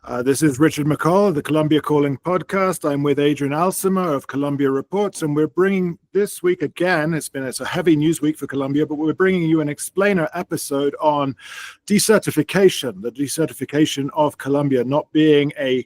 This is Richard McColl of the Colombia Calling podcast. I'm with Adriaan Alsema of Colombia Reports, and we're bringing this week again, it's a heavy news week for Colombia, but we're bringing you an explainer episode on decertification, the decertification of Colombia not being an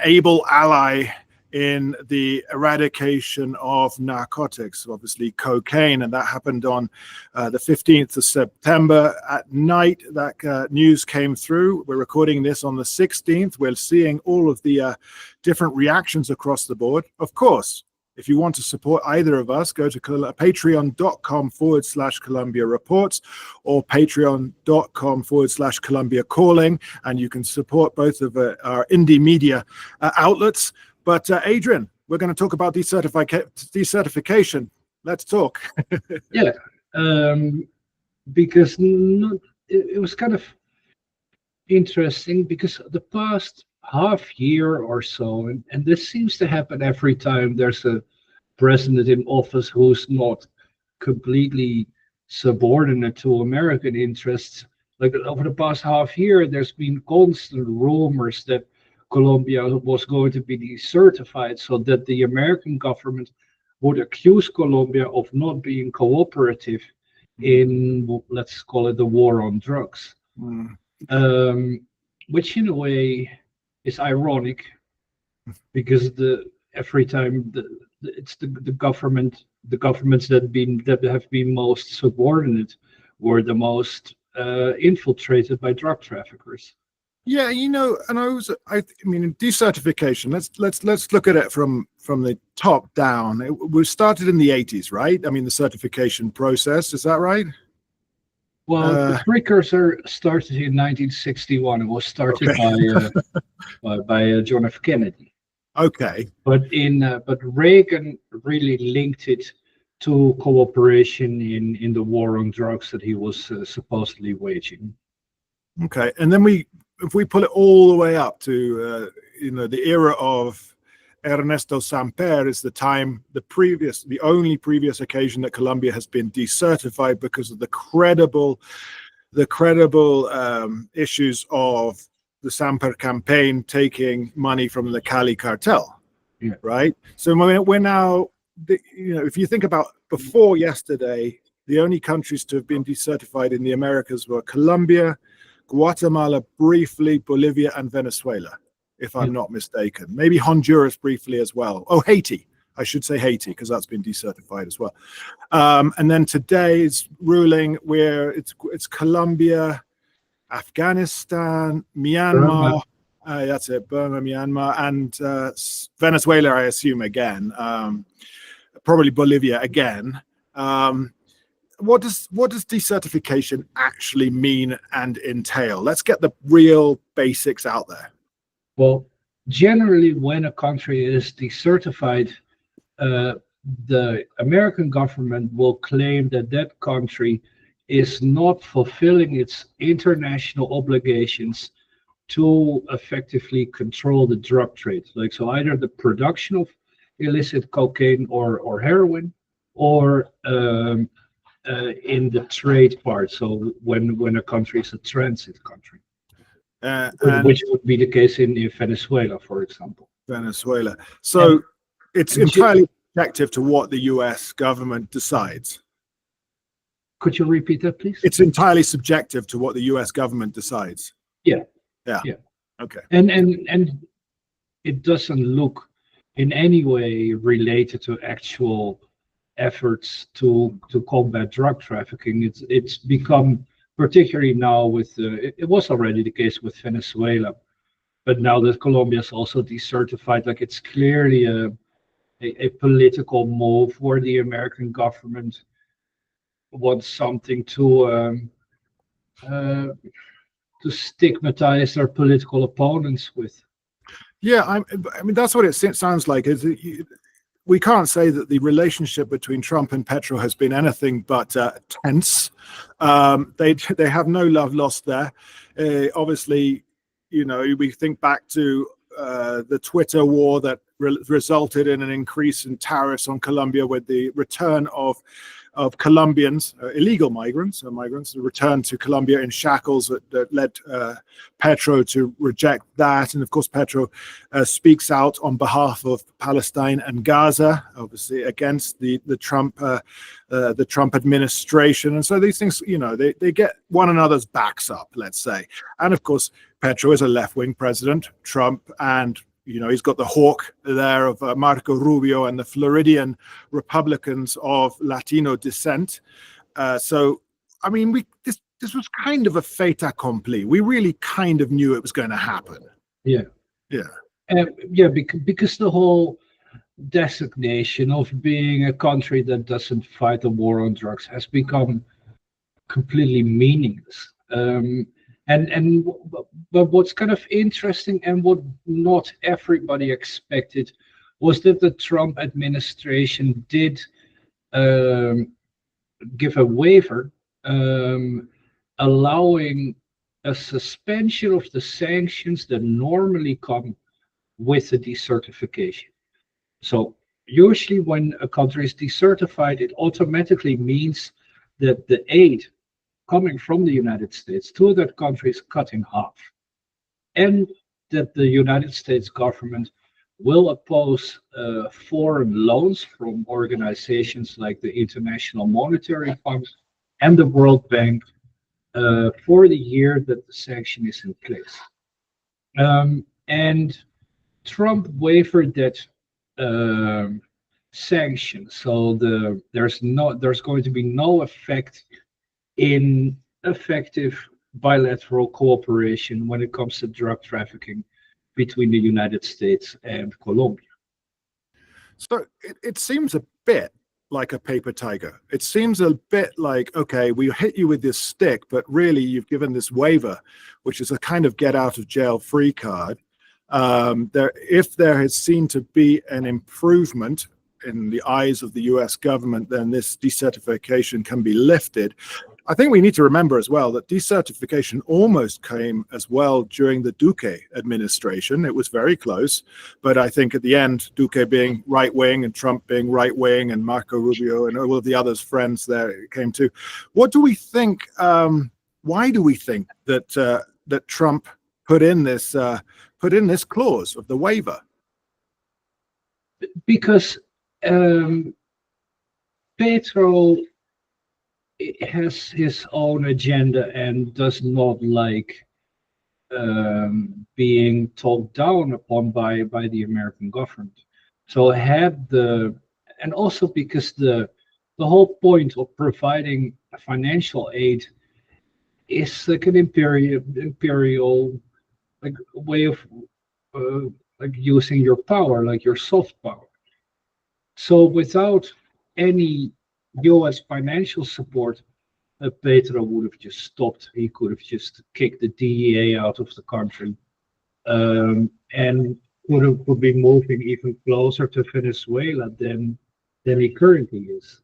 able ally in the eradication of narcotics, obviously cocaine, and that happened on the 15th of September at night. That news came through. We're recording this on the 16th. We're seeing all of the different reactions across the board. Of course, if you want to support either of us, go to patreon.com/Colombia Reports or patreon.com/Colombia Calling, and you can support both of our indie media outlets. But Adriaan, we're going to talk about decertification. Let's talk. Yeah, because it was kind of interesting because the past half year or so, and this seems to happen every time there's a president in office who's not completely subordinate to American interests. Like over the past half year, there's been constant rumors that Colombia was going to be decertified so that the American government would accuse Colombia of not being cooperative in, let's call it, the war on drugs. Which in a way is ironic because every time it's the governments that have been most subordinate were the most infiltrated by drug traffickers. Yeah, and I mean, decertification. Let's look at it from the top down. We started in the 80s, right? I mean, the certification process. Is that right? Well, the precursor started in 1961. It was started by John F. Kennedy. Okay. But Reagan really linked it to cooperation in the war on drugs that he was supposedly waging. Okay, and then if we pull it all the way up to the era of Ernesto Samper is the only previous occasion that Colombia has been decertified because of the credible issues of the Samper campaign taking money from the Cali cartel. Yeah. Right. So we're now, if you think about before yesterday, the only countries to have been decertified in the Americas were Colombia, Guatemala briefly, Bolivia, and Venezuela, if I'm not mistaken. Maybe Honduras briefly as well. Oh, Haiti. I should say Haiti because that's been decertified as well. And then today's ruling where it's Colombia, Afghanistan, Myanmar. That's it, Burma, Myanmar, and Venezuela, I assume, again. Probably Bolivia again. What does decertification actually mean and entail? Let's get the real basics out there. Well, generally, when a country is decertified, the American government will claim that country is not fulfilling its international obligations to effectively control the drug trade. Like, so either the production of illicit cocaine or heroin, or in the trade part, so when a country is a transit country, which would be the case in Venezuela, for example. Venezuela. So it's entirely subjective to what the U.S. government decides. Could you repeat that, please? It's entirely subjective to what the U.S. government decides. Yeah. Okay. And it doesn't look in any way related to actual efforts to combat drug trafficking. It's become, particularly now with it was already the case with Venezuela, but now that Colombia is also decertified, like it's clearly a political move where the American government wants something to stigmatize their political opponents with. Yeah, I mean that's what it sounds like. We can't say that the relationship between Trump and Petro has been anything but tense. They have no love lost there. Obviously, we think back to the Twitter war that resulted in an increase in tariffs on Colombia with the return of of Colombians, illegal migrants, migrants returned to Colombia in shackles that led Petro to reject that. And of course, Petro speaks out on behalf of Palestine and Gaza, obviously against the Trump administration. And so these things, they get one another's backs up, let's say. And of course, Petro is a left-wing president, Trump, and he's got the hawk there of Marco Rubio and the Floridian Republicans of Latino descent. So, I mean, this was kind of a fait accompli. We really kind of knew it was going to happen. Yeah. Because the whole designation of being a country that doesn't fight the war on drugs has become completely meaningless. But what's kind of interesting and what not everybody expected was that the Trump administration did give a waiver allowing a suspension of the sanctions that normally come with the decertification. So usually when a country is decertified, it automatically means that the aid coming from the United States to that country is cut in half, and that the United States government will oppose foreign loans from organizations like the International Monetary Fund and the World Bank for the year that the sanction is in place. And Trump waived that sanction, so there's going to be no effect in effective bilateral cooperation when it comes to drug trafficking between the United States and Colombia. So it seems a bit like a paper tiger. It seems a bit like, okay, we hit you with this stick, but really you've given this waiver, which is a kind of get out of jail free card. If there has seen to be an improvement in the eyes of the US government, then this decertification can be lifted. I think we need to remember as well that decertification almost came as well during the Duque administration. It was very close, but I think at the end, Duque being right-wing and Trump being right-wing and Marco Rubio and all of the others' friends there came too. What do we think? Why do we think that that Trump put in this clause of the waiver? Because Petro has his own agenda and does not like being talked down upon by the American government. So and also because the whole point of providing financial aid is like an imperial like way of like using your power, like your soft power. So without any US financial support, Petro would have just stopped. He could have just kicked the DEA out of the country and would be moving even closer to Venezuela than he currently is.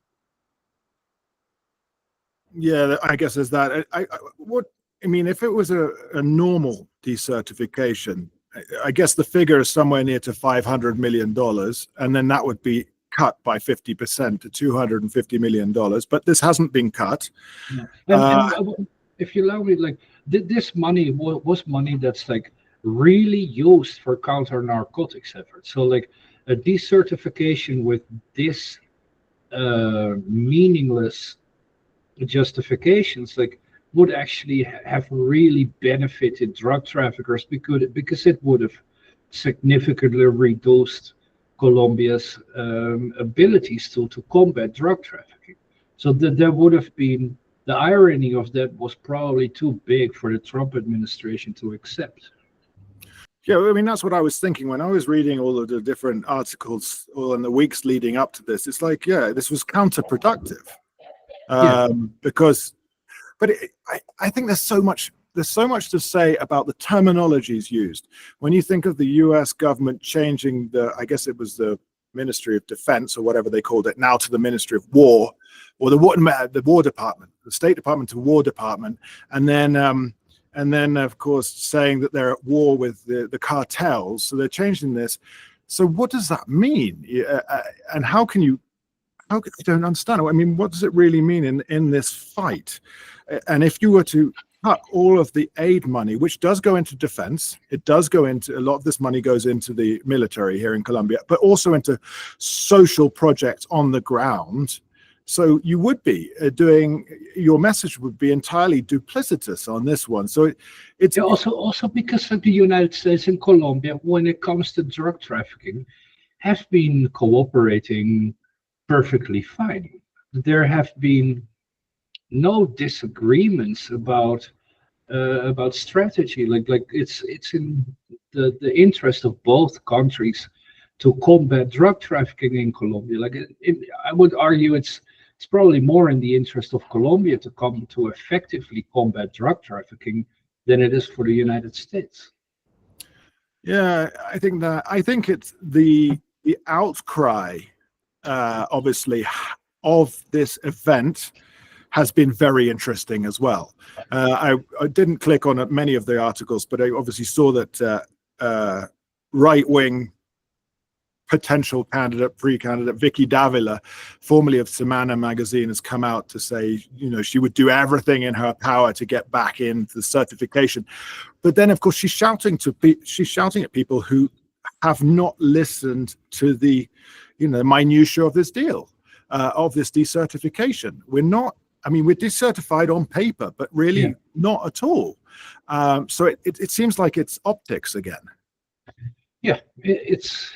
Yeah, I guess there's that. I mean, if it was a normal decertification, I guess the figure is somewhere near to $500 million, and then that would be cut by 50% to $250 million. But this hasn't been cut. Yeah. And if you allow me, like this money was money that's like really used for counter narcotics efforts. So like a decertification with this meaningless justifications like would actually have really benefited drug traffickers because it would have significantly reduced Colombia's abilities to combat drug trafficking. So there would have been, the irony of that was probably too big for the Trump administration to accept. Yeah, I mean, that's what I was thinking when I was reading all of the different articles all in the weeks leading up to this. It's like, yeah, this was counterproductive. But I think there's so much to say about the terminologies used. When you think of the US government changing I guess it was the Ministry of Defense or whatever they called it now to the Ministry of War, or the War Department, the State Department to War Department, and then of course saying that they're at war with the cartels. So they're changing this. So what does that mean? And how can you I don't understand. I mean, what does it really mean in this fight? And if you were to cut all of the aid money, which does go into defense, it does go into, a lot of this money goes into the military here in Colombia, but also into social projects on the ground. So you would be your message would be entirely duplicitous on this one. So it's also because of the United States and Colombia, when it comes to drug trafficking, have been cooperating perfectly fine. There have been no disagreements about strategy. Like it's in the interest of both countries to combat drug trafficking in Colombia. Like I would argue it's probably more in the interest of Colombia to come to effectively combat drug trafficking than it is for the United States. Yeah, I think it's the outcry, obviously, of this event has been very interesting as well. I didn't click on many of the articles, but I obviously saw that right-wing potential free candidate Vicky Davila, formerly of Semana magazine, has come out to say, she would do everything in her power to get back into the certification. But then, of course, she's shouting at people who have not listened to the, minutiae of this deal, of this decertification. We're decertified on paper, but really not at all. So it seems like it's optics again. Yeah, it's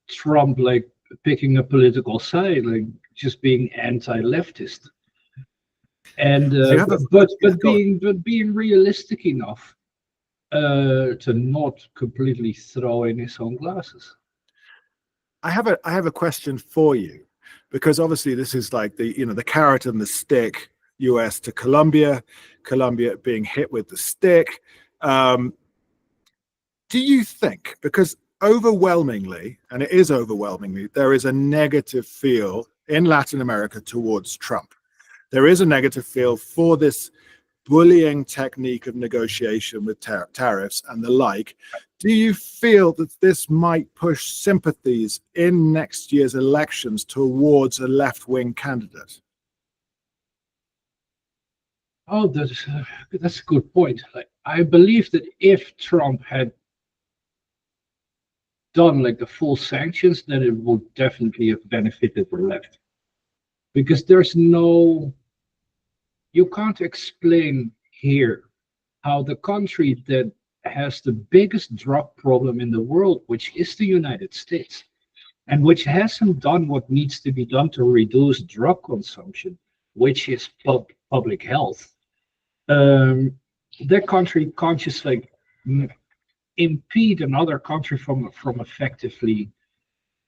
Trump like picking a political side, like just being anti-leftist, and but being realistic enough to not completely throw in his own glasses. I have a question for you, because obviously this is like the carrot and the stick, US to Colombia being hit with the stick. Do you think, because overwhelmingly, and it is overwhelmingly, there is a negative feel in Latin America towards Trump. There is a negative feel for this bullying technique of negotiation with tariffs and the like. Do you feel that this might push sympathies in next year's elections towards a left-wing candidate? Oh, that's a good point. Like, I believe that if Trump had done like the full sanctions, then it would definitely have benefited the left, because you can't explain here how the country that has the biggest drug problem in the world, which is the United States, and which hasn't done what needs to be done to reduce drug consumption, which is public health. That country can't just like impede another country from effectively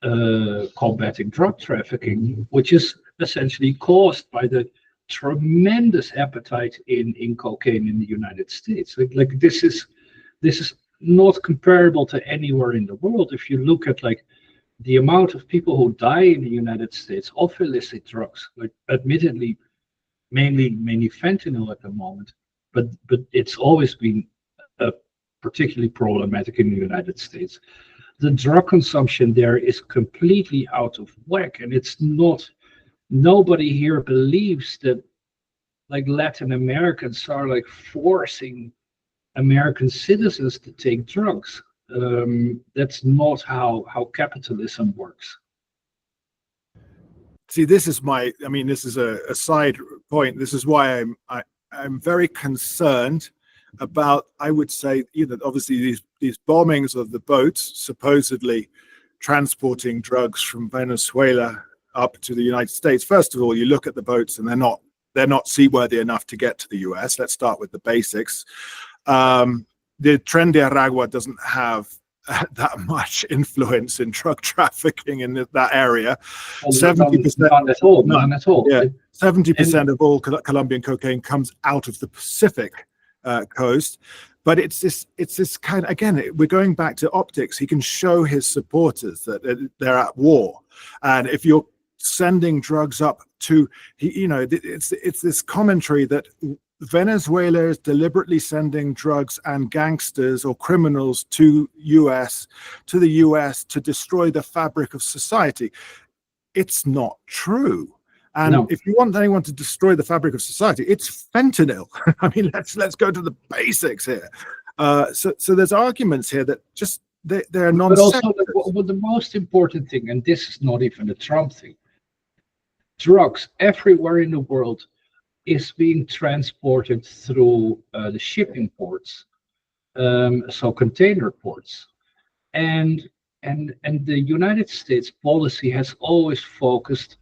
combating drug trafficking, which is essentially caused by the tremendous appetite in cocaine in the United States. Like this is not comparable to anywhere in the world. If you look at like the amount of people who die in the United States of illicit drugs, like admittedly mainly fentanyl at the moment, but it's always been particularly problematic in the United States. The drug consumption there is completely out of whack, and it's not. Nobody here believes that like Latin Americans are like forcing American citizens to take drugs. That's not how capitalism works. See, this is a side point. This is why I'm very concerned about, I would say, obviously these bombings of the boats supposedly transporting drugs from Venezuela up to the United States. First of all, you look at the boats and they're not seaworthy enough to get to the US. Let's start with the basics. The Tren de Aragua doesn't have that much influence in drug trafficking in that area. 70%, none at all. Yeah, 70% of all Colombian cocaine comes out of the Pacific coast. But it's this kind of, again, we're going back to optics. He can show his supporters that they're at war, and if you're sending drugs up to, it's this commentary that Venezuela is deliberately sending drugs and gangsters or criminals to the US to destroy the fabric of society. It's not true. And No. if you want anyone to destroy the fabric of society, it's fentanyl. I mean, let's go to the basics here. So there's arguments here that just they're non. But also, the most important thing, and this is not even a Trump thing, drugs everywhere in the world is being transported through the shipping ports, so container ports, and the United States policy has always focused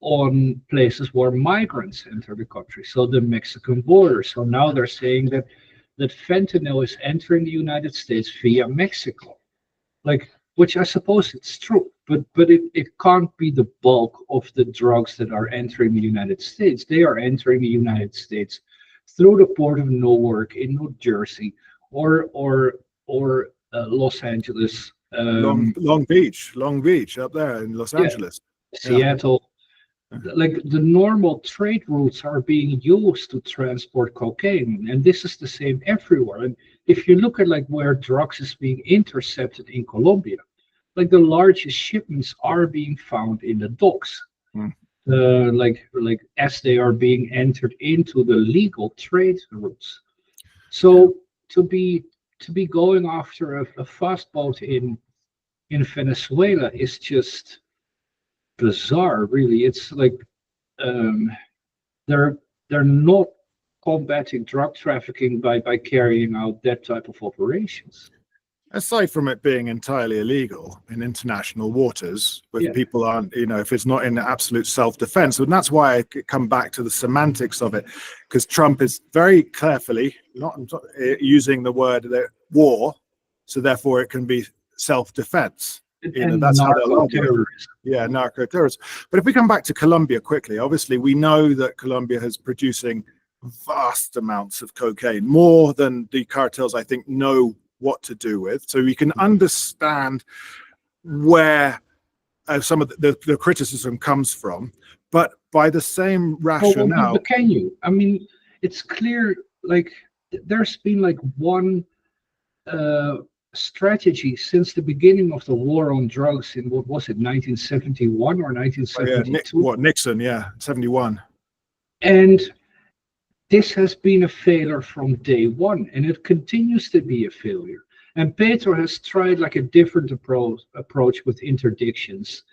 on places where migrants enter the country, so the Mexican border. So now they're saying that fentanyl is entering the United States via Mexico, which I suppose it's true, but it can't be the bulk of the drugs that are entering the United States. They are entering the United States through the port of Newark in New Jersey or Los Angeles, Long Beach up there in Los Angeles, Seattle. Like the normal trade routes are being used to transport cocaine, and this is the same everywhere. And if you look at where drugs is being intercepted in Colombia, the largest shipments are being found in the docks, as they are being entered into the legal trade routes. So to be going after a fast boat in Venezuela is just bizarre, really. It's they're not combating drug trafficking by carrying out that type of operations. Aside from it being entirely illegal in international waters, if people aren't, if it's not in absolute self-defense, and that's why I come back to the semantics of it, because Trump is very carefully not using the word war, so therefore it can be self-defense. That's how they'll argue. Yeah, narco-terrorism. But if we come back to Colombia quickly, obviously we know that Colombia is producing vast amounts of cocaine, more than the cartels, I think, know what to do with. So we can understand where some of the criticism comes from. But by the same rationale... But can you? I mean, it's clear, there's been one... strategy since the beginning of the war on drugs in, what was it, 1971 or 1972? Nixon, 71. And this has been a failure from day one, and it continues to be a failure. And Petro has tried a different approach with interdictions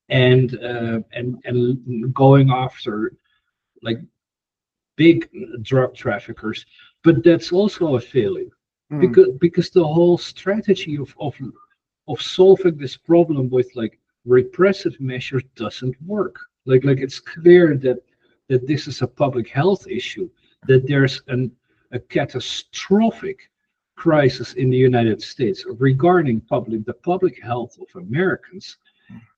and going after big drug traffickers, but that's also a failure. Because the whole strategy of solving this problem with repressive measures doesn't work. It's clear that this is a public health issue, that there's a catastrophic crisis in the United States regarding the public health of Americans,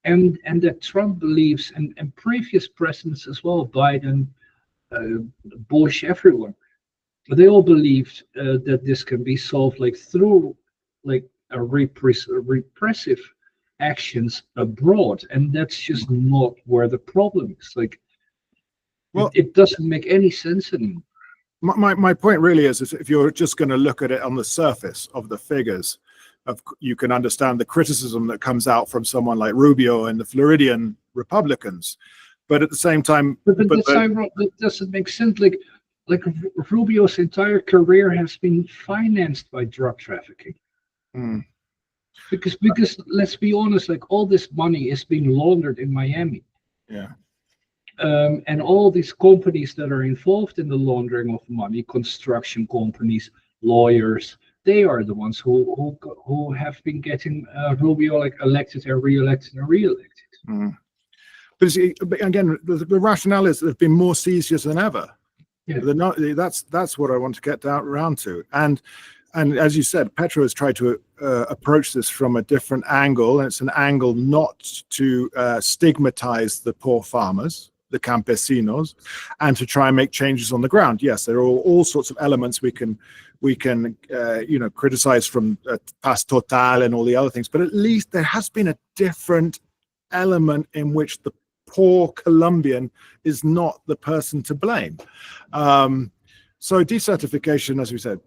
and that Trump believes, and previous presidents as well, Biden, Bush, everyone, they all believed that this can be solved through a repressive actions abroad, and that's just not where the problem is. It doesn't make any sense anymore. My point really is if you're just going to look at it on the surface of the figures, you can understand the criticism that comes out from someone like Rubio and the Floridian Republicans, but at the same time, that doesn't make sense. Rubio's entire career has been financed by drug trafficking. Because let's be honest, all this money is being laundered in Miami. And all these companies that are involved in the laundering of money, construction companies, lawyers, they are the ones who have been getting Rubio elected and re-elected and re-elected. But again, the rationale is there's been more seizures than ever. That's what I want to get around to. And as you said, Petro has tried to approach this from a different angle, and it's an angle not to stigmatize the poor farmers, the campesinos, and to try and make changes on the ground. Yes, there are all sorts of elements we can criticize from Paz Total and all the other things, but at least there has been a different element in which the poor Colombian is not the person to blame. So decertification, as we said,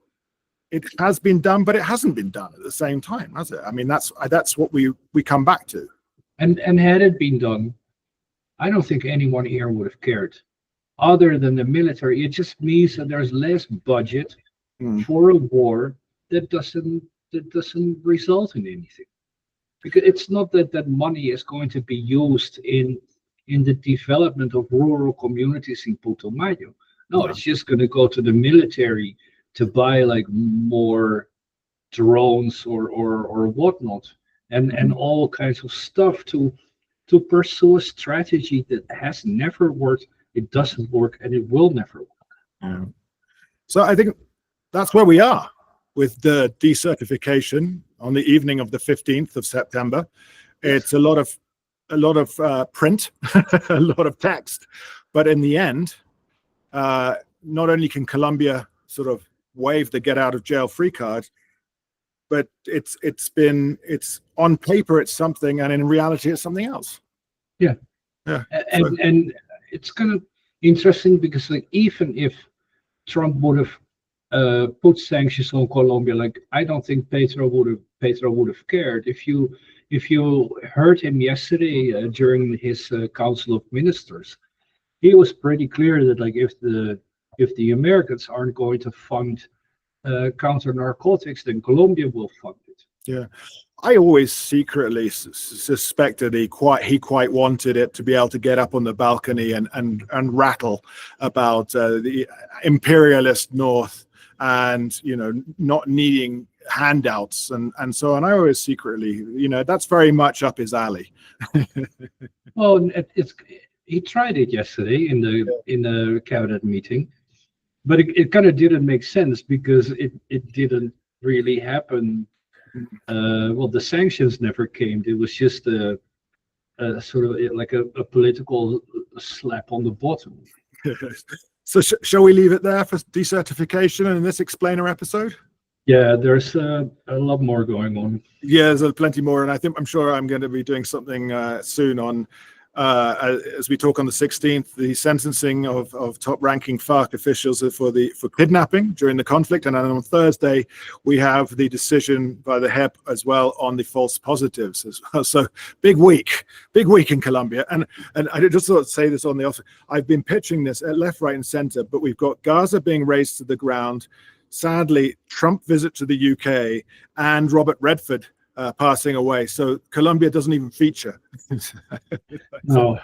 it has been done, but it hasn't been done at the same time, has it? I mean, that's what we come back to. And had it been done, I don't think anyone here would have cared, other than the military. It just means that there's less budget for a war that doesn't result in anything. Because it's not that money is going to be used in the development of rural communities in Putumayo. No, it's just going to go to the military to buy like more drones or whatnot, and all kinds of stuff to pursue a strategy that has never worked, it doesn't work, and it will never work. Yeah. So I think that's where we are with the decertification on the evening of the 15th of September. It's a lot of print, a lot of text, but in the end, not only can Colombia sort of waive the get out of jail free card, but it's on paper it's something, and in reality it's something else. Yeah. And it's kind of interesting because like even if Trump would have put sanctions on Colombia, like I don't think Petro would have cared. If you heard him yesterday during his Council of Ministers, he was pretty clear that like if the Americans aren't going to fund counter narcotics, then Colombia will fund it. Yeah, I always secretly suspected he quite wanted it to be able to get up on the balcony and rattle about the imperialist North and not needing handouts and so on. I always secretly, that's very much up his alley. Oh, he tried it yesterday in the cabinet meeting, but it kind of didn't make sense because it didn't really happen. Well, the sanctions never came. It was just a sort of like a political slap on the bottom. So shall we leave it there for decertification in this explainer episode? Yeah, there's a lot more going on. Yeah, there's plenty more, and I'm sure I'm going to be doing something soon on as we talk on the 16th, the sentencing of top-ranking FARC officials for kidnapping during the conflict, and then on Thursday we have the decision by the HEP as well on the false positives as well. So big week in Colombia, and I just thought to say this on the off. I've been pitching this at left, right, and center, but we've got Gaza being razed to the ground. Sadly, Trump visit to the UK and Robert Redford passing away, so Colombia doesn't even feature. No.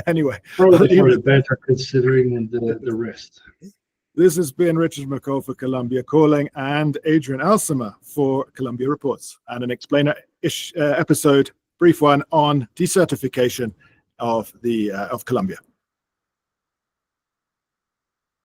Anyway, probably for the better considering the rest. This has been Richard McColl for Colombia Calling and Adriaan Alsema for Colombia Reports, and an explainer-ish episode, brief one on decertification of Colombia.